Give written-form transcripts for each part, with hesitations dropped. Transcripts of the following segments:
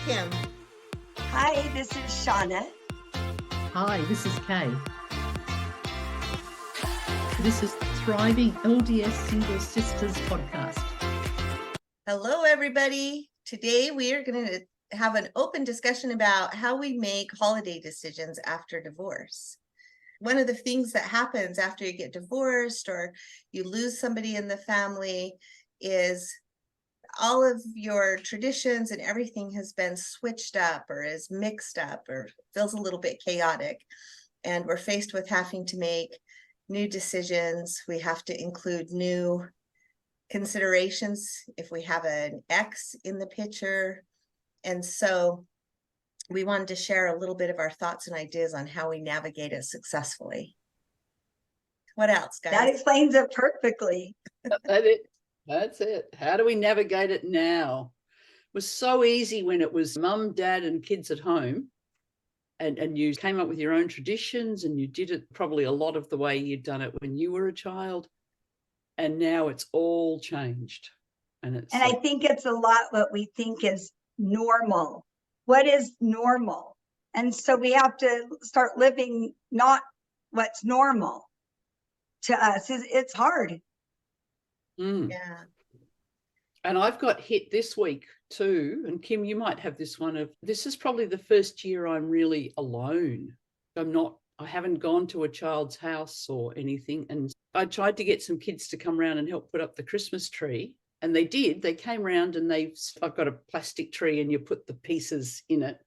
Kim. Hi, this is Shauna. Hi, this is Kay. This is Thriving LDS Singles Sisters Podcast. Hello, everybody. Today we are going to have an open discussion about how we make holiday decisions after divorce. One of the things that happens after you get divorced or you lose somebody in the family is all of your traditions and everything has been switched up or is mixed up or feels a little bit chaotic. And we're faced with having to make new decisions. We have to include new considerations if we have an ex in the picture. And so we wanted to share a little bit of our thoughts and ideas on how we navigate it successfully. What else, guys? That explains it perfectly. That's it. How do we navigate it now? It was so easy when it was mum, dad, and kids at home. And you came up with your own traditions and you did it probably a lot of the way you'd done it when you were a child. And now it's all changed. And I think it's a lot what we think is normal. What is normal? And so we have to start living not what's normal to us. It's hard. Yeah. And I've got hit this week too. And Kim, you might have this one of, this is probably the first year I'm really alone. I haven't gone to a child's house or anything. And I tried to get some kids to come around and help put up the Christmas tree. And they did. They came around and I've got a plastic tree and you put the pieces in it.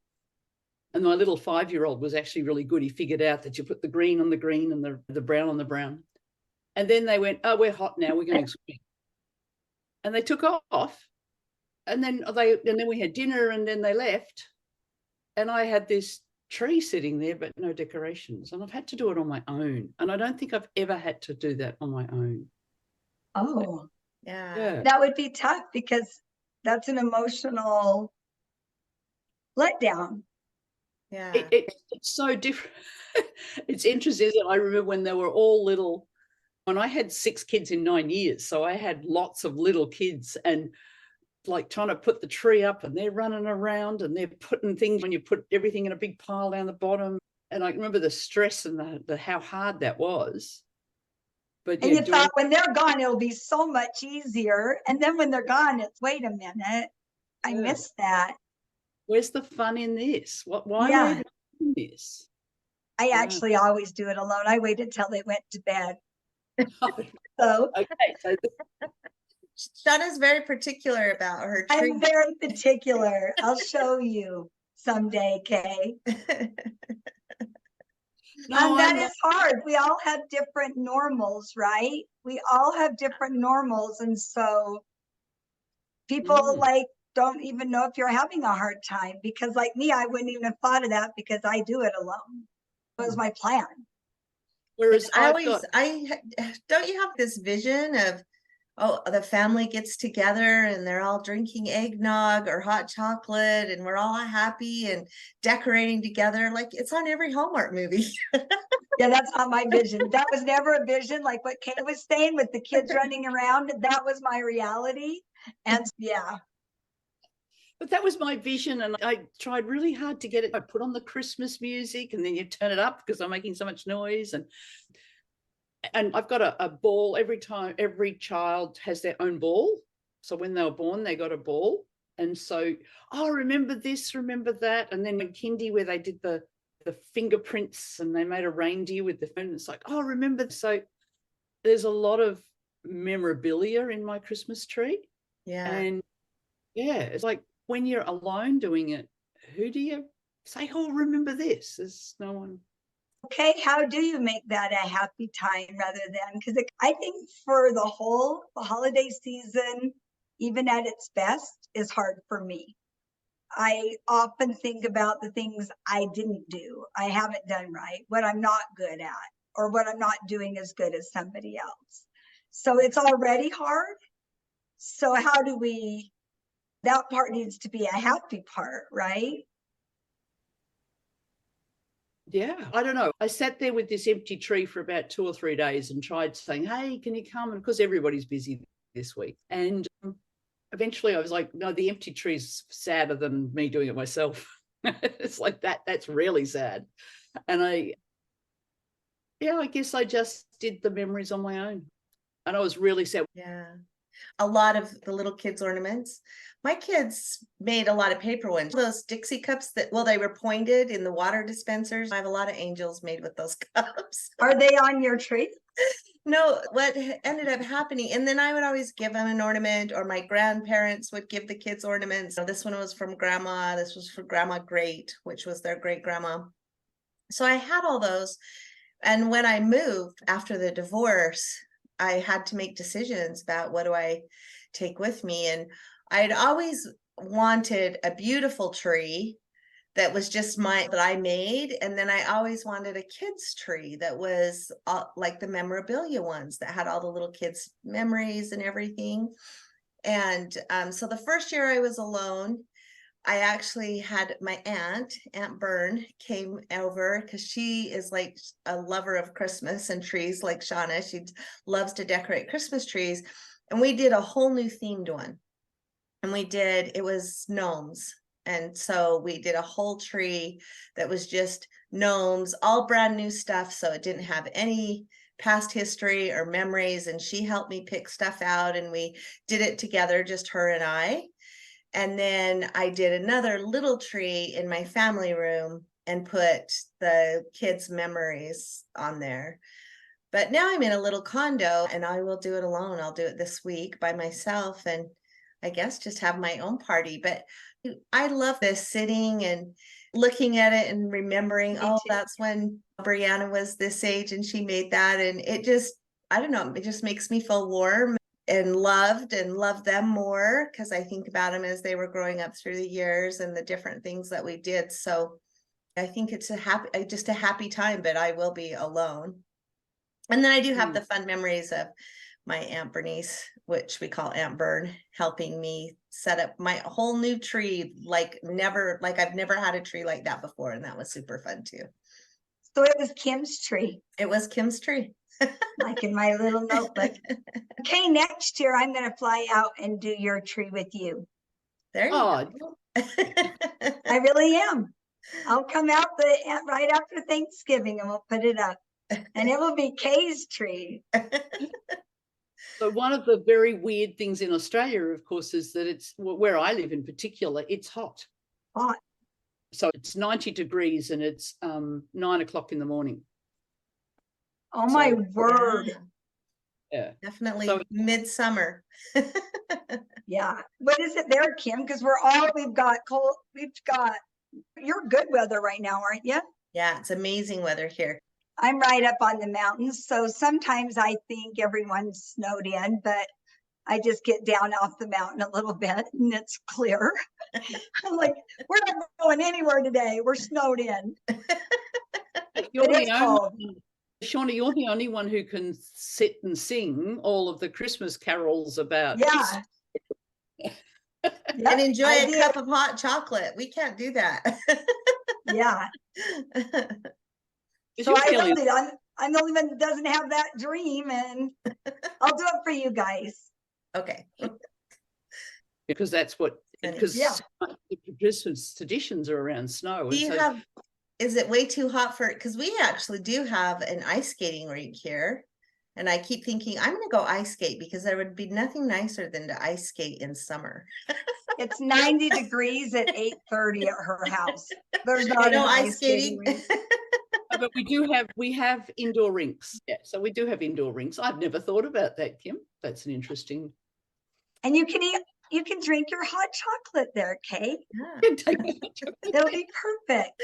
And my little 5-year-old was actually really good. He figured out that you put the green on the green and the brown on the brown. And then they went, oh, we're hot now. We're going swimming. And they took off. And then we had dinner and then they left. And I had this tree sitting there, but no decorations. And I've had to do it on my own. And I don't think I've ever had to do that on my own. Oh, Yeah. that would be tough because that's an emotional letdown. Yeah. It's so different. It's interesting. I remember when they were all little, when I had 6 kids in 9 years. So I had lots of little kids and like trying to put the tree up and they're running around and they're putting things when you put everything in a big pile down the bottom. And I remember the stress and the how hard that was. But and you thought when they're gone, it'll be so much easier. And then when they're gone, it's, wait a minute, I missed that. Where's the fun in this? Why are we doing this? I actually always do it alone. I waited till they went to bed. So Shauna's very particular about her tree. I'm very particular. I'll show you someday, Kay. That is hard. We all have different normals, right? We all have different normals. And so people don't even know if you're having a hard time because like me, I wouldn't even have thought of that because I do it alone. It was my plan. Whereas don't you have this vision of, the family gets together and they're all drinking eggnog or hot chocolate and we're all happy and decorating together like it's on every Hallmark movie. Yeah, that's not my vision. That was never a vision. Like what Kay was saying with the kids running around, that was my reality. And yeah. But that was my vision and I tried really hard to get it. I put on the Christmas music and then you turn it up because I'm making so much noise. And I've got a ball every time. Every child has their own ball. So when they were born, they got a ball. And so, remember this, remember that. And then in kindy where they did the fingerprints and they made a reindeer with the phone, it's like, remember. So there's a lot of memorabilia in my Christmas tree. Yeah. And it's like when you're alone doing it, who do you say, remember this? There's no one. Okay, how do you make that a happy time rather than, because I think for the holiday season, even at its best, is hard for me. I often think about the things I didn't do, I haven't done right, what I'm not good at, or what I'm not doing as good as somebody else. So it's already hard. So how do that part needs to be a happy part, right? Yeah, I don't know. I sat there with this empty tree for about 2 or 3 days and tried saying, hey, can you come? And because everybody's busy this week. And eventually I was like, no, the empty tree's sadder than me doing it myself. It's like that's really sad. And I guess I just did the memories on my own. And I was really sad. Yeah. A lot of the little kids' ornaments. My kids made a lot of paper ones. Those Dixie cups they were pointed in the water dispensers. I have a lot of angels made with those cups. Are they on your tree? No, what ended up happening, and then I would always give them an ornament, or my grandparents would give the kids ornaments. So this one was from grandma. This was for Grandma Great, which was their great grandma. So I had all those. And when I moved after the divorce, I had to make decisions about what do I take with me. And I'd always wanted a beautiful tree that was just that I made. And then I always wanted a kid's tree that was like the memorabilia ones that had all the little kids' memories and everything. And so the first year I was alone, I actually had my Aunt Byrne came over because she is like a lover of Christmas and trees like Shauna. She loves to decorate Christmas trees. And we did a whole new themed one. And it was gnomes. And so we did a whole tree that was just gnomes, all brand new stuff. So it didn't have any past history or memories. And she helped me pick stuff out. And we did it together, just her and I. And then I did another little tree in my family room and put the kids' memories on there. But now I'm in a little condo and I will do it alone. I'll do it this week by myself and I guess just have my own party. But I love this sitting and looking at it and remembering, that's when Brianna was this age and she made that. And it just, I don't know, it just makes me feel warm and love them more because I think about them as they were growing up through the years and the different things that we did. So I think it's just a happy time, but I will be alone. And then I do have the fun memories of my Aunt Bernice, which we call Aunt Byrne, helping me set up my whole new tree like I've never had a tree like that before. And that was super fun too. So it was Kim's tree. It was Kim's tree. Like in my little notebook. Okay, next year I'm going to fly out and do your tree with you. There you go. I really am. I'll come out right after Thanksgiving and we'll put it up. And it will be Kay's tree. So one of the very weird things in Australia, of course, is that it's where I live in particular, it's hot. Hot. So it's 90 degrees and it's 9:00 in the morning. Oh, my word. Yeah. Definitely midsummer. Yeah. What is it there, Kim? Because we've got cold. You're good weather right now, aren't you? Yeah, it's amazing weather here. I'm right up on the mountains. So sometimes I think everyone's snowed in, but I just get down off the mountain a little bit and it's clear. I'm like, we're not going anywhere today. We're snowed in. Shauna, you're the only one who can sit and sing all of the Christmas carols about. Yeah. And enjoy a cup of hot chocolate. We can't do that. Yeah. So I'm the only one that doesn't have that dream, and I'll do it for you guys. Okay. Because the Christmas traditions are around snow. Is it way too hot because we actually do have an ice skating rink here. And I keep thinking I'm going to go ice skate because there would be nothing nicer than to ice skate in summer. It's 90 degrees at 8:30 at her house. There's no ice skating rink. But we have indoor rinks. Yeah, so we do have indoor rinks. I've never thought about that, Kim. That's an interesting. And you can drink your hot chocolate there, Kay. Yeah. It'll be perfect.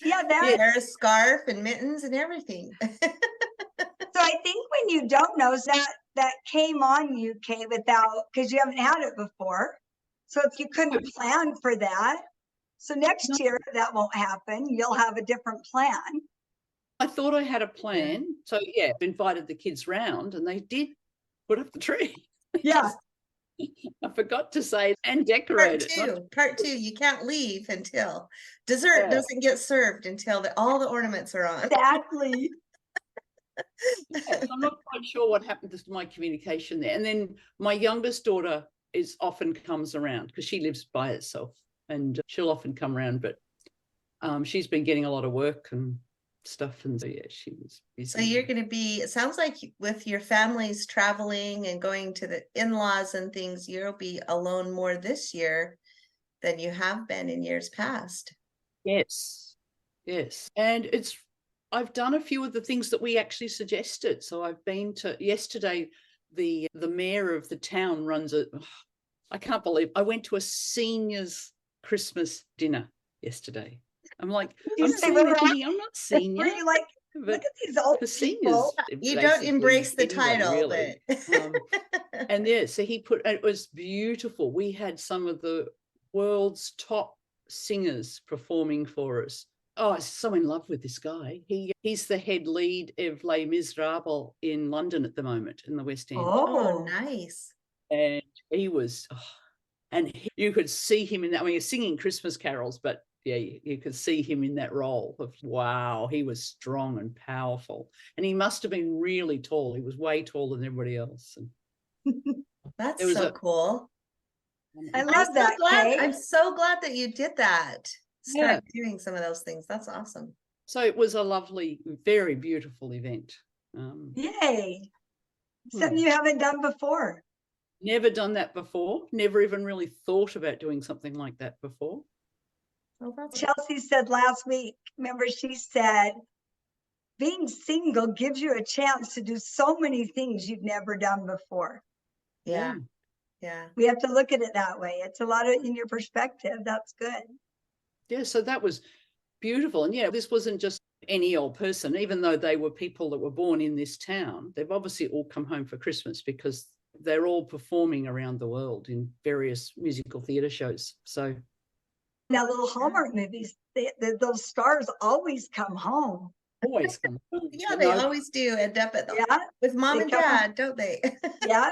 Yeah, wear a scarf and mittens and everything. So I think when you don't know that came on you, Kay, because you haven't had it before. So if you couldn't plan for that. So next year that won't happen. You'll have a different plan. I thought I had a plan. So yeah, I've invited the kids round and they did put up the tree. Yeah. I forgot to say and decorate it. Part two, you can't leave until dessert doesn't get served until all the ornaments are on. Exactly. Yes, I'm not quite sure what happened to my communication there. And then my youngest daughter often comes around because she lives by herself, and she'll often come around, but she's been getting a lot of work and stuff, and so yeah, she was busy. So you're going to be, it sounds like with your families traveling and going to the in-laws and things, you'll be alone more this year than you have been in years past. Yes. And I've done a few of the things that we actually suggested. So I've been to, yesterday, the mayor of the town runs I can't believe, I went to a seniors Christmas dinner yesterday. I'm like, I'm not senior. Were you like, look at these old seniors, people. You don't embrace the anyway, title, really. but And yeah, so it was beautiful. We had some of the world's top singers performing for us. Oh, I was so in love with this guy. He's the head lead of Les Miserables in London at the moment, in the West End. Oh, nice. And he was, you could see him in that. I mean, he's singing Christmas carols, but yeah, you could see him in that role of, wow, he was strong and powerful. And he must have been really tall. He was way taller than everybody else. And that's so cool. I love that, Kay. I'm so glad that you did that. Start doing some of those things. That's awesome. So it was a lovely, very beautiful event. Yay. Something you haven't done before. Never done that before. Never even really thought about doing something like that before. Chelsea said last week, remember, she said, being single gives you a chance to do so many things you've never done before. Yeah. We have to look at it that way. It's a lot of in your perspective. That's good. Yeah, so that was beautiful. And yeah, this wasn't just any old person, even though they were people that were born in this town. They've obviously all come home for Christmas because they're all performing around the world in various musical theatre shows. So now little Hallmark movies, those stars always come home. Always come home. Yeah, they always do end up with mom and dad, don't they? Yeah.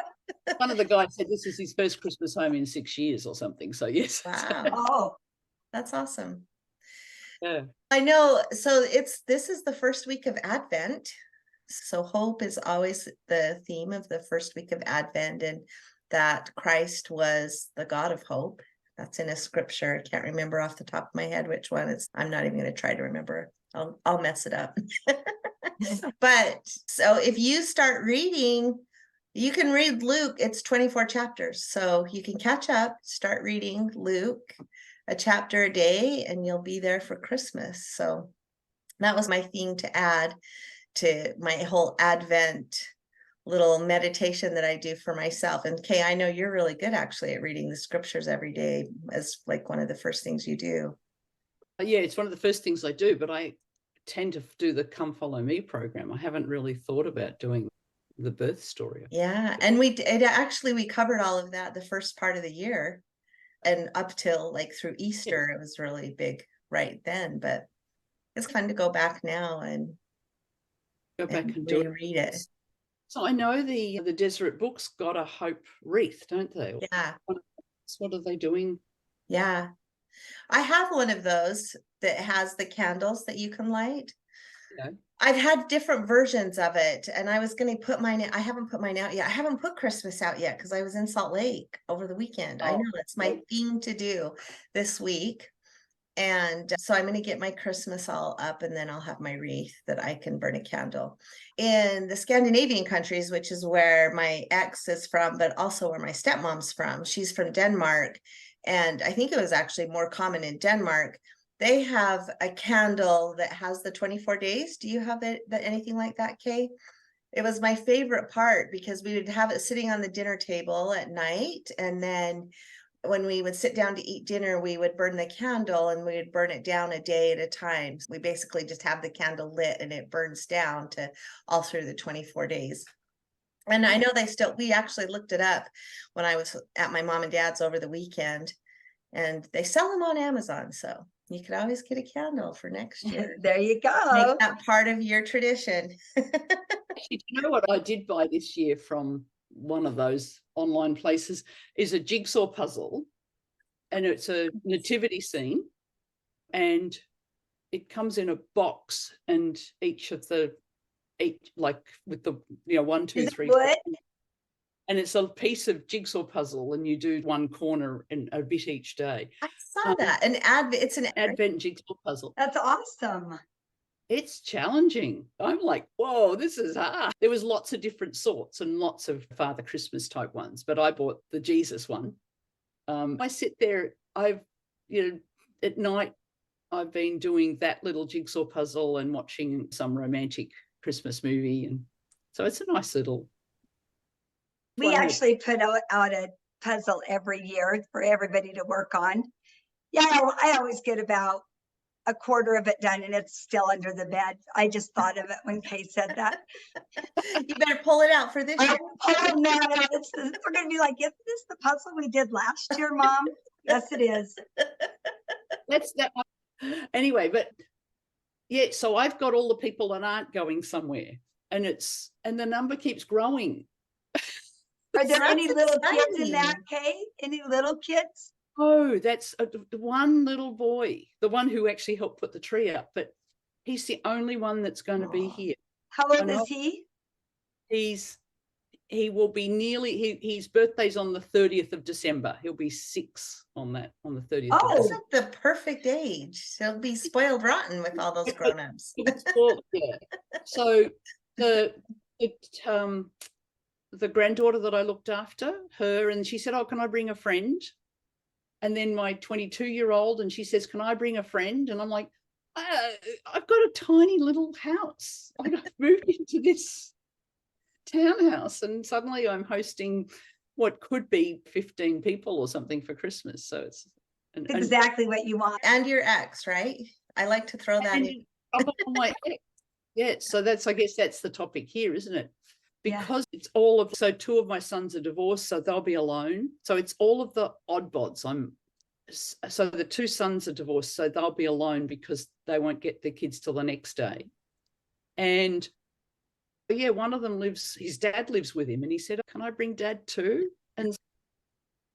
One of the guys said this is his first Christmas home in 6 years or something. So yes. Wow. Oh, that's awesome. Yeah. I know. So this is the first week of Advent. So hope is always the theme of the first week of Advent, and that Christ was the God of hope. That's in a scripture. I can't remember off the top of my head which one. I'm not even going to try to remember. I'll mess it up. But so if you start reading, you can read Luke. It's 24 chapters. So you can catch up, start reading Luke, a chapter a day, and you'll be there for Christmas. So that was my thing to add to my whole Advent little meditation that I do for myself. And Kay, I know you're really good actually at reading the scriptures every day as like one of the first things you do. Yeah, it's one of the first things I do, but I tend to do the Come Follow Me program. I haven't really thought about doing the birth story. Yeah, and we covered all of that the first part of the year, and up till like through Easter, It was really big right then. But it's fun to go back now and go back and reread it. So I know the Deseret Books got a hope wreath, don't they? Yeah. What are they doing? Yeah. I have one of those that has the candles that you can light. Yeah. I've had different versions of it, and I was going to put mine in. I haven't put mine out yet. I haven't put Christmas out yet because I was in Salt Lake over the weekend. I know it's my thing to do this week. And so I'm going to get my Christmas all up, and then I'll have my wreath that I can burn a candle. In the Scandinavian countries, which is where my ex is from, but also where my stepmom's from. She's from Denmark. And I think it was actually more common in Denmark. They have a candle that has the 24 days. Do you have anything like that, Kay? It was my favorite part because we would have it sitting on the dinner table at night. And then when we would sit down to eat dinner, we would burn the candle, and we would burn it down a day at a time. We basically just have the candle lit, and it burns down to all through the 24 days. And I know we actually looked it up when I was at my mom and dad's over the weekend, and they sell them on Amazon. So you could always get a candle for next year. There you go. Make that part of your tradition. Actually, do you know what I did buy this year from one of those online places? Is a jigsaw puzzle, and it's a nativity scene, and it comes in a box, and each of the each, like with the, 1, 2, Is it 3, 4. wood? And it's a piece of jigsaw puzzle, and you do one corner and a bit each day. I saw that. It's an Advent jigsaw puzzle. That's awesome. It's challenging. I'm like, whoa, this is hard. There was lots of different sorts and lots of Father Christmas type ones, but I bought the Jesus one. I sit there, at night, I've been doing that little jigsaw puzzle and watching some romantic Christmas movie. And so it's a nice little. We actually put out a puzzle every year for everybody to work on. Yeah, I always get about a quarter of it done and it's still under the bed. I just thought of it when Kay said that. You better pull it out for this year. Oh no, we're going to be like, isn't this the puzzle we did last year, Mom? Yes, it is. That's that one. Anyway, but yeah, so I've got all the people that aren't going somewhere, and the number keeps growing. Are there any little kids in that, exciting. Kay? Any little kids? Oh, that's one little boy, the one who actually helped put the tree up, but he's the only one that's going to be Aw. here. How old is he? He will be his birthday's on the 30th of December. He'll be 6 on the 30th of Oh. That's December. like the perfect age. He'll be spoiled rotten with all those grown-ups. Yeah. So the granddaughter that I looked after, her, and she said, oh, can I bring a friend? And then my 22-year-old, and she says, can I bring a friend? And I'm like, I've got a tiny little house. I've moved into this townhouse, and suddenly I'm hosting what could be 15 people or something for Christmas. So it's Exactly what you want. And your ex, right? I like to throw that in. I've got my ex. Yeah, so I guess that's the topic here, isn't it? Yeah. Because it's so 2 of my sons are divorced, so they'll be alone. So it's all of the odd bods. So the 2 sons are divorced, so they'll be alone because they won't get their kids till the next day. And yeah, one of them his dad lives with him, and he said, can I bring Dad too? And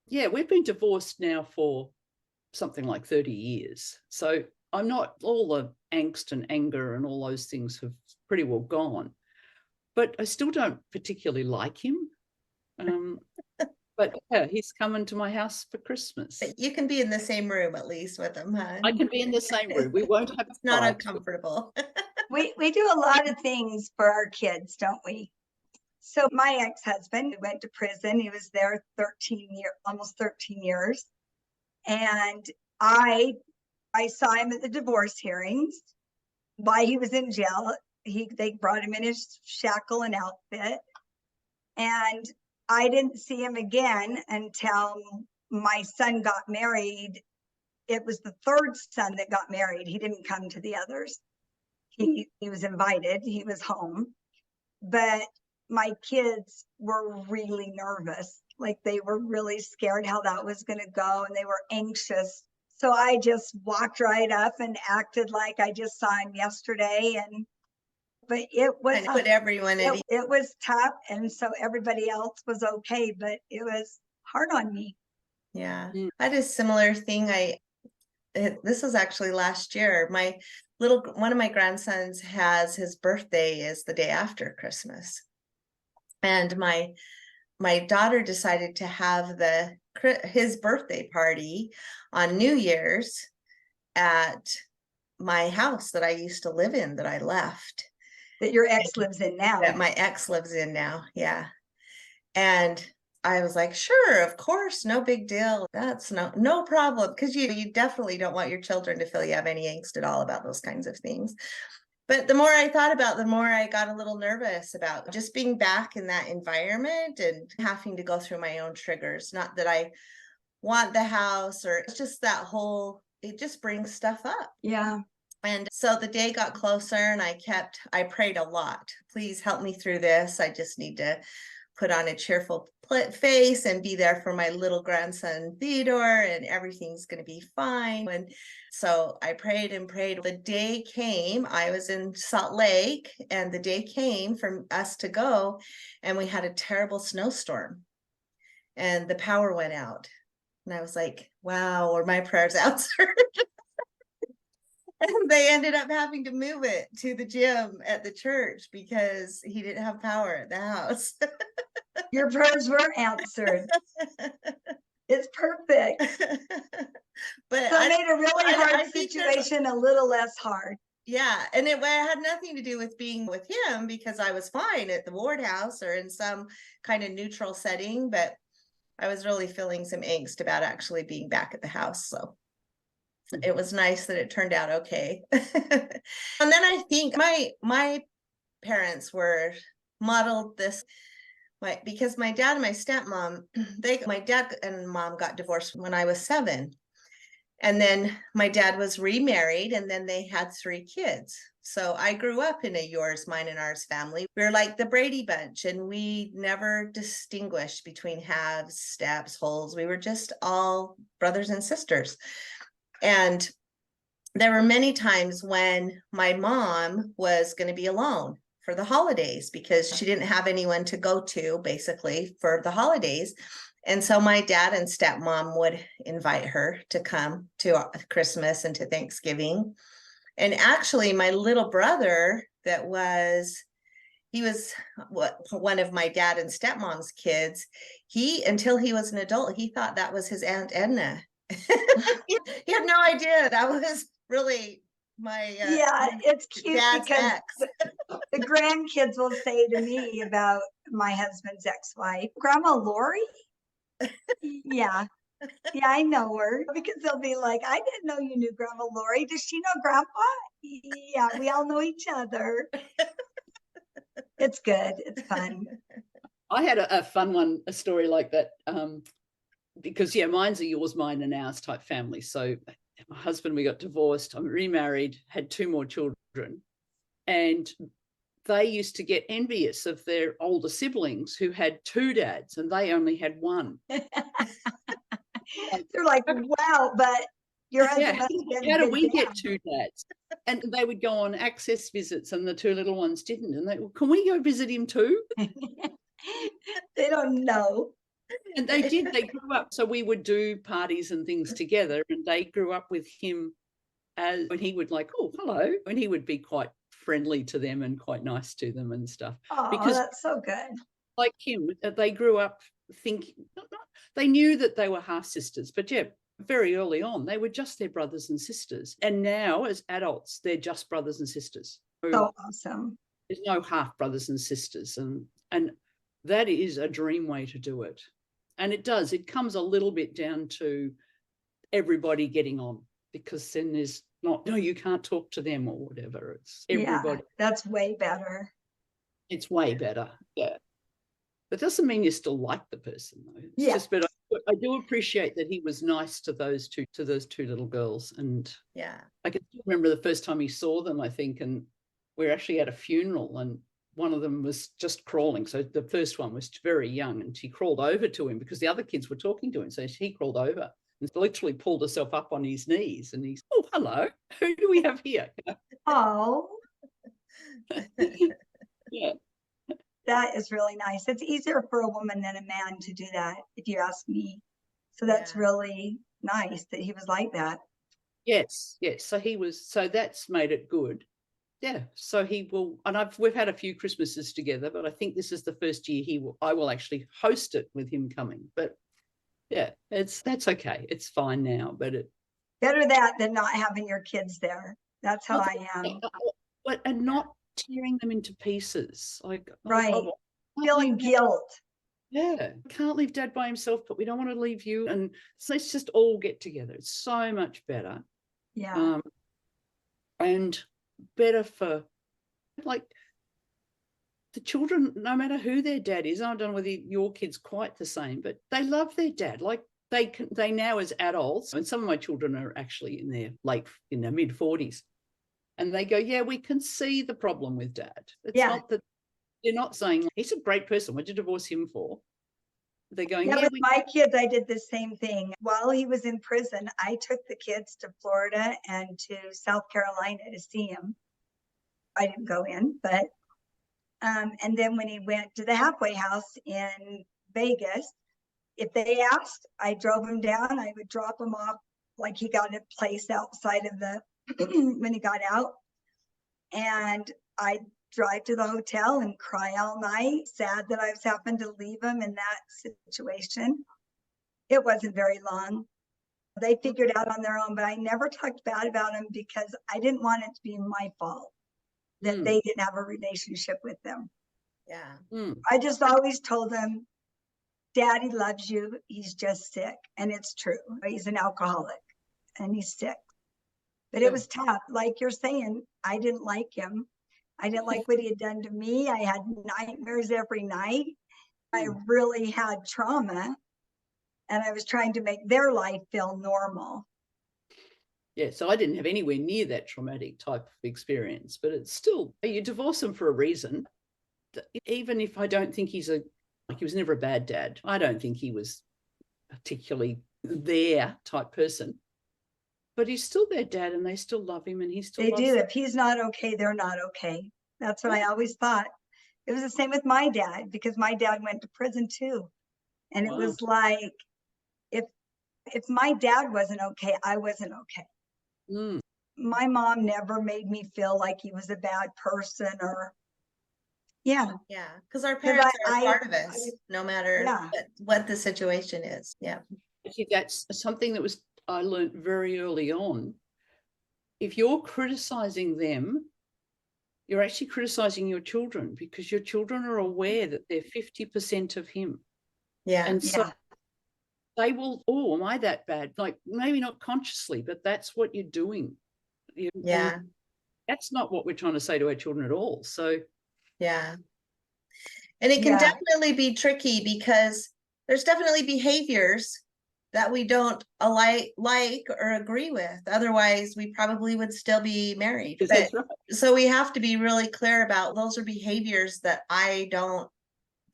yeah, we've been divorced now for something like 30 years. So I'm not, all the angst and anger and all those things have pretty well gone. But I still don't particularly like him. But yeah, he's coming to my house for Christmas. But you can be in the same room at least with them, huh? I can be in the same room. We won't have It's not fights. uncomfortable. We do a lot of things for our kids, don't we? So my ex-husband went to prison. He was there almost 13 years. And I saw him at the divorce hearings while he was in jail. They brought him in his shackle and outfit. And I didn't see him again until my son got married. It was the 3rd son that got married. He didn't come to the others. He was invited. He was home. But my kids were really nervous. Like they were really scared how that was going to go, and they were anxious. So I just walked right up and acted like I just saw him yesterday. But it was And put everyone at ease. it was tough, and so everybody else was okay, but it was hard on me. Yeah, I had a similar thing. This was actually last year. One of my grandsons has his birthday is the day after Christmas. And my daughter decided to have his birthday party on New Year's at my house that I used to live in, that I left. That your ex lives in now. That my ex lives in now, yeah. And I was like, sure, of course, no big deal. That's no problem, because you definitely don't want your children to feel you have any angst at all about those kinds of things. But the more I thought about it, the more I got a little nervous about just being back in that environment and having to go through my own triggers. Not that I want the house, or it's just it just brings stuff up. Yeah. And so the day got closer, and I prayed a lot. Please help me through this. I just need to put on a cheerful face and be there for my little grandson Theodore, and everything's going to be fine. And so I prayed and prayed. The day came. I was in Salt Lake, and the day came for us to go, and we had a terrible snowstorm, and the power went out. And I was like, wow, were my prayers answered? And they ended up having to move it to the gym at the church because he didn't have power at the house. Your prayers were answered. It's perfect. But So it made a really hard I think situation a little less hard. yeah, and it had nothing to do with being with him because I was fine at the ward house or in some kind of neutral setting, but I was really feeling some angst about actually being back at the house. So it was nice that it turned out okay. And then I think my parents were modeled this because my dad and my stepmom, my dad and mom got divorced when I was 7. And then my dad was remarried and then they had 3 kids. So I grew up in a yours, mine, and ours family. We were like the Brady Bunch, and we never distinguished between halves, steps, wholes. We were just all brothers and sisters. And there were many times when my mom was going to be alone for the holidays because she didn't have anyone to go to basically for the holidays. And so my dad and stepmom would invite her to come to Christmas and to Thanksgiving. And actually my little brother he was one of my dad and stepmom's kids. Until he was an adult, he thought that was his Aunt Edna. He had no idea that was really my it's cute dad's because ex. the grandkids will say to me about my husband's ex-wife, Grandma Lori. Yeah, I know her, because they'll be like, I didn't know you knew Grandma Lori. Does she know Grandpa? Yeah, we all know each other. It's good. It's fun. I had a fun one, a story like that, because mine's a yours, mine, and ours type family. So my husband, we got divorced, I'm remarried, had 2 more children, and they used to get envious of their older siblings who had 2 dads and they only had 1. They're like, wow, but your husband must have been how a do good we dad. get 2 dads? And they would go on access visits and the 2 little ones didn't. And they, well, can we go visit him too? They don't know. And they did. They grew up. So we would do parties and things together, and they grew up with him when he would like, oh, hello. And he would be quite friendly to them and quite nice to them and stuff. Oh, because that's so good. like him, they grew up thinking, they knew that they were half sisters, but very early on, they were just their brothers and sisters. And now as adults, they're just brothers and sisters. So awesome. There's no half brothers and sisters. And that is a dream way to do it. And it comes a little bit down to everybody getting on, because then there's no, you can't talk to them or whatever. It's everybody. Yeah, that's way better. It's way better. Yeah. That doesn't mean you still like the person, though. It's just, but I do appreciate that he was nice to those 2 little girls. And I can still remember the first time he saw them, I think, and we're actually at a funeral, and one of them was just crawling. So the first one was very young, and she crawled over to him because the other kids were talking to him. So he crawled over and literally pulled herself up on his knees, and he's, oh, hello, who do we have here? Oh. Yeah. That is really nice. It's easier for a woman than a man to do that, if you ask me. So that's really nice that he was like that. Yes. So that's made it good. Yeah. So he will, and we've had a few Christmases together, but I think this is the first year I will actually host it with him coming. But that's okay. It's fine now. But better that than not having your kids there. That's how I am. And not tearing them into pieces, like feeling guilt. Yeah, can't leave Dad by himself, but we don't want to leave you, and so let's just all get together. It's so much better. And better for like the children, no matter who their dad is. I don't know whether your kids quite the same, but they love their dad. Like they now as adults, and some of my children are actually in their mid 40s. And they go, yeah, we can see the problem with Dad. It's not that they're not saying he's a great person. What'd you divorce him for? They're going, with my kids, I did the same thing. While he was in prison, I took the kids to Florida and to South Carolina to see him. I didn't go in, but and then when he went to the halfway house in Vegas, if they asked, I drove him down. I would drop him off, like he got a place outside of the when he got out. And I'd drive to the hotel and cry all night, sad that I was happened to leave him in that situation. It wasn't very long. They figured out on their own, but I never talked bad about him because I didn't want it to be my fault that they didn't have a relationship with them. Yeah. I just always told them, Daddy loves you. He's just sick. And it's true. He's an alcoholic and he's sick. But it was tough. Like you're saying, I didn't like him. I didn't like what he had done to me. I had nightmares every night. I really had trauma. And I was trying to make their life feel normal. Yeah, so I didn't have anywhere near that traumatic type of experience, but it's still, you divorce him for a reason. Even if I don't think he was never a bad dad. I don't think he was particularly their type person, but he's still their dad and they still love him and he still loves do. them. If he's not okay, they're not okay. That's what I always thought. It was the same with my dad because my dad went to prison too. And it was like, if my dad wasn't okay, I wasn't okay. My mom never made me feel like he was a bad person or because our parents are part of us, no matter what the situation is. Actually, that's something that I learned very early on. If you're criticizing them, you're actually criticizing your children because your children are aware that they're 50% of him. And so they will, am I that bad? Like maybe not consciously, but that's what you're doing. And that's not what we're trying to say to our children at all. So and it can definitely be tricky because there's definitely behaviors that we don't like or agree with. Otherwise, we probably would still be married. That's right. So we have to be really clear about those are behaviors that I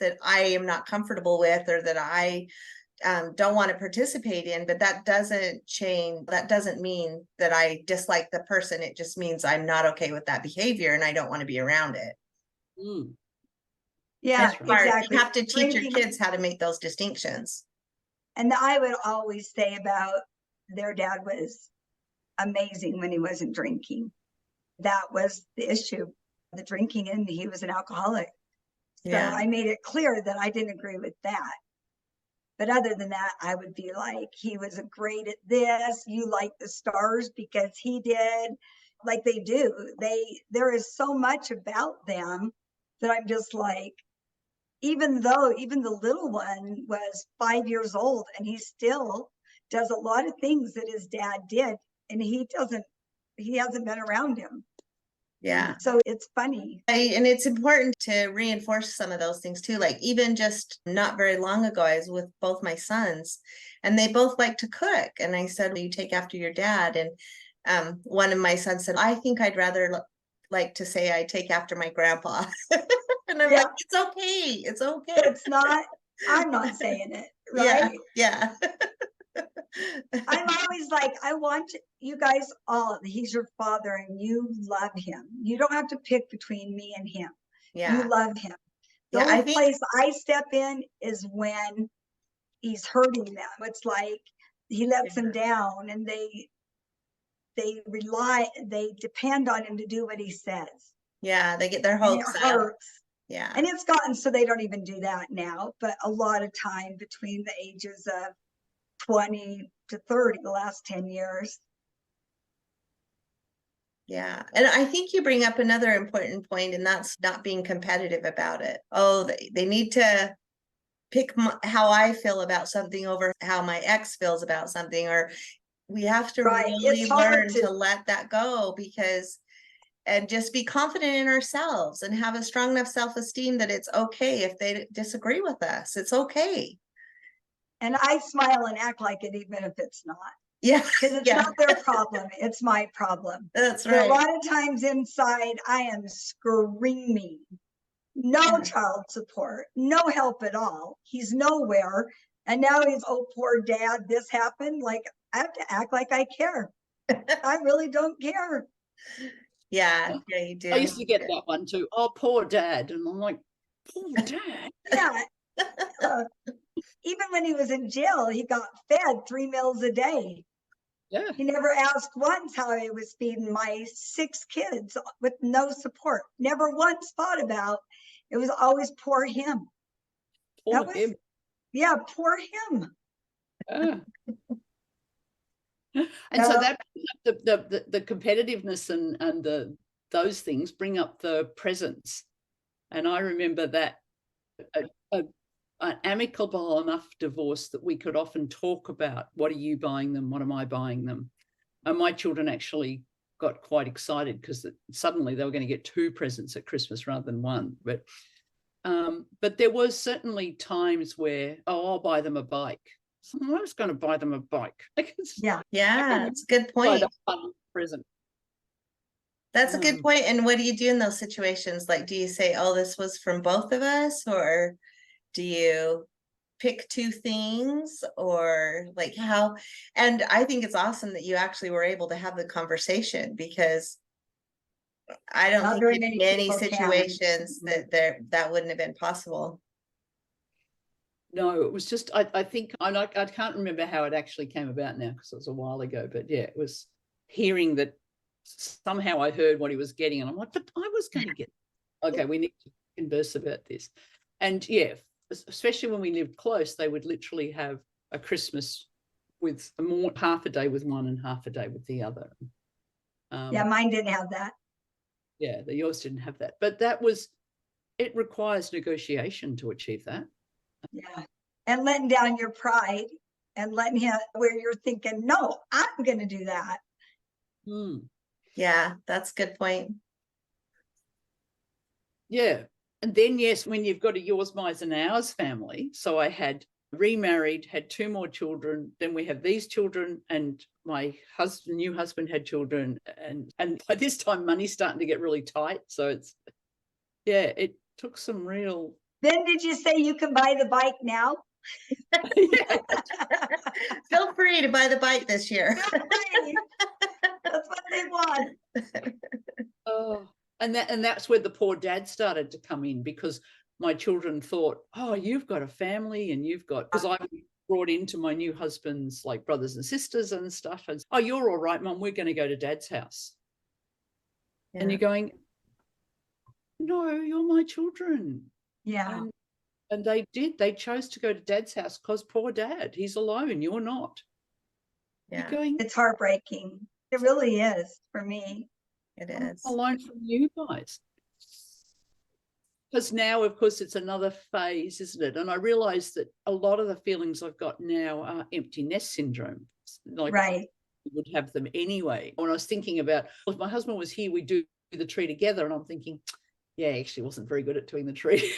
am not comfortable with or that I don't want to participate in, but that doesn't mean that I dislike the person. It just means I'm not okay with that behavior and I don't want to be around it. Yeah, exactly. You have to teach your kids how to make those distinctions. And I would always say about their dad was amazing when he wasn't drinking. That was the issue, the drinking, and he was an alcoholic. So I made it clear that I didn't agree with that. But other than that, I would be like, he was great at this. You like the stars because he did. Like they do. There is so much about them that I'm just like, even the little one was 5 years old and he still does a lot of things that his dad did. And he hasn't been around him. So it's funny. And it's important to reinforce some of those things too. Like even just not very long ago, I was with both my sons and they both like to cook. And I said, well, you take after your dad. And one of my sons said, I think I'd rather like to say I take after my grandpa. And I'm like, it's okay. It's okay. It's not, I'm not saying it, right? Yeah. I'm always like, I want you guys all, he's your father and you love him. You don't have to pick between me and him. You love him. The only place I step in is when he's hurting them. It's like he lets them down and they depend on him to do what he says. They get their hopes up. And it's gotten so they don't even do that now, but a lot of time between the ages of 20 to 30, the last 10 years. And I think you bring up another important point, and that's not being competitive about it. They need to pick how I feel about something over how my ex feels about something, or we have to really learn to let that go and just be confident in ourselves and have a strong enough self-esteem that it's okay if they disagree with us. It's okay. And I smile and act like it, even if it's not. Because it's not their problem. It's my problem. That's right. A lot of times inside, I am screaming. No child support, no help at all. He's nowhere. And now he's, oh, poor dad, this happened. Like, I have to act like I care. I really don't care. Yeah, you do. I used to get that one too. Oh, poor dad. And I'm like, poor dad? Even when he was in jail, he got fed 3 meals a day. Yeah. He never asked once how I was feeding my 6 kids with no support. Never once thought about. It was always poor him. Poor him. Yeah, poor him. Yeah. And so that the competitiveness and those things bring up the presents. And I remember that an amicable enough divorce that we could often talk about, what are you buying them? What am I buying them? And my children actually got quite excited because suddenly they were going to get 2 presents at Christmas rather than 1. But there was certainly times where, I'll buy them a bike. So I was going to buy them a bike. Yeah. It's a good point. Present. That's a good point. And what do you do in those situations? Like, do you say, oh, this was from both of us? Or do you pick 2 things, or like how? And I think it's awesome that you actually were able to have the conversation, because I don't Not think very in many many people can. situations that wouldn't have been possible. No, it was just, I think, I can't remember how it actually came about now because it was a while ago, but yeah, it was hearing that somehow I heard what he was getting and I'm like, but I was going to get, okay, we need to converse about this. And yeah, especially when we lived close, they would literally have a Christmas with half a day with one and half a day with the other. Yeah, mine didn't have that. Yeah, yours didn't have that. But it requires negotiation to achieve that. Yeah. And letting down your pride and letting him, where you're thinking, no, I'm going to do that. Yeah, that's a good point. Yeah. And then, yes, when you've got a yours, mine, and ours family. So I had remarried, had 2 more children. Then we have these children, and my new husband had children. And by this time, money's starting to get really tight. So it took some real. Then did you say you can buy the bike now? Yeah. Feel free to buy the bike this year. That's what they want. Oh, and that's where the poor dad started to come in, because my children thought, oh, you've got a family and you've got, because I brought into my new husband's like brothers and sisters and stuff. And oh, you're all right, Mum, we're going to go to Dad's house. Yeah. And you're going, no, you're my children. Yeah. And they chose to go to Dad's house because poor Dad, he's alone, you're not. Yeah. It's heartbreaking. It really is for me. It is. I'm alone from you guys. Because now, of course, it's another phase, isn't it? And I realize that a lot of the feelings I've got now are empty nest syndrome. Like, right. We would have them anyway. When I was thinking about, well, if my husband was here, we'd do the tree together. And I'm thinking, yeah, he actually wasn't very good at doing the tree.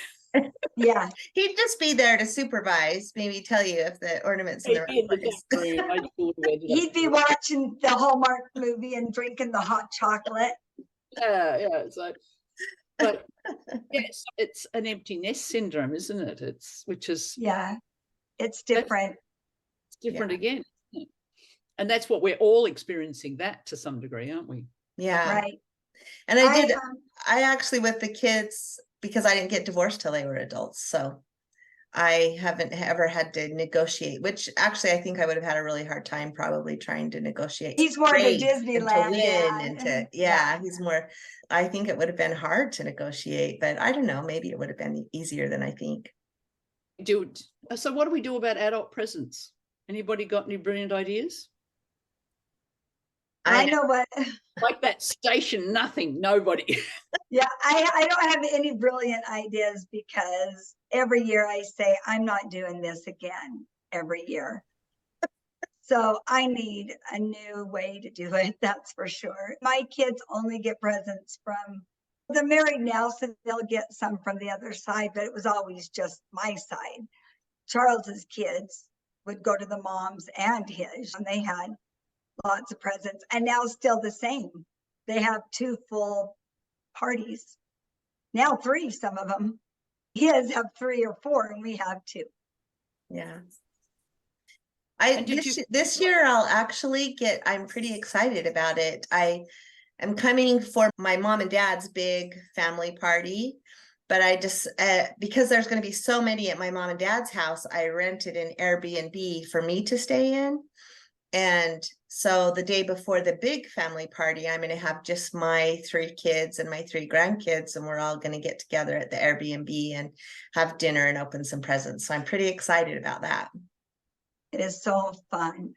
Yeah. He'd just be there to supervise, maybe tell you if the ornaments in the right place. He'd be watching the Hallmark movie and drinking the hot chocolate. Yeah. So, but yes, it's an empty nest syndrome, isn't it? It's different. It's different again. And that's what we're all experiencing, that to some degree, aren't we? Yeah. Right. And I actually, with the kids, because I didn't get divorced till they were adults, so I haven't ever had to negotiate, which actually I think I would have had a really hard time probably trying to negotiate. He's more the Disneyland. He's more, I think it would have been hard to negotiate, but I don't know, maybe it would have been easier than I think. So what do we do about adult presents? Anybody got any brilliant ideas? I know what. Like that station, nothing, nobody. Yeah, I don't have any brilliant ideas, because every year I say, I'm not doing this again every year. So I need a new way to do it, that's for sure. My kids only get presents from, they're married now, so they'll get some from the other side, but it was always just my side. Charles's kids would go to the mom's and his, and they had lots of presents, and now still the same. They have 2 full parties. Now 3, some of them. His have 3 or 4, and we have 2. Yeah. This year I'll actually I'm pretty excited about it. I am coming for my mom and dad's big family party, but I just, because there's going to be so many at my mom and dad's house, I rented an Airbnb for me to stay in. And so the day before the big family party, I'm going to have just my 3 kids and my 3 grandkids, and we're all going to get together at the Airbnb and have dinner and open some presents. So I'm pretty excited about that. It is so fun.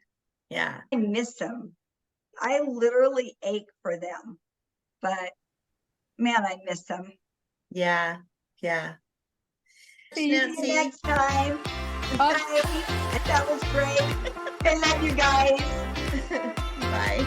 Yeah. I miss them. I literally ache for them, but man, I miss them. Yeah. Yeah. See you Nancy. next time. Bye. That was great. I love you guys. Bye.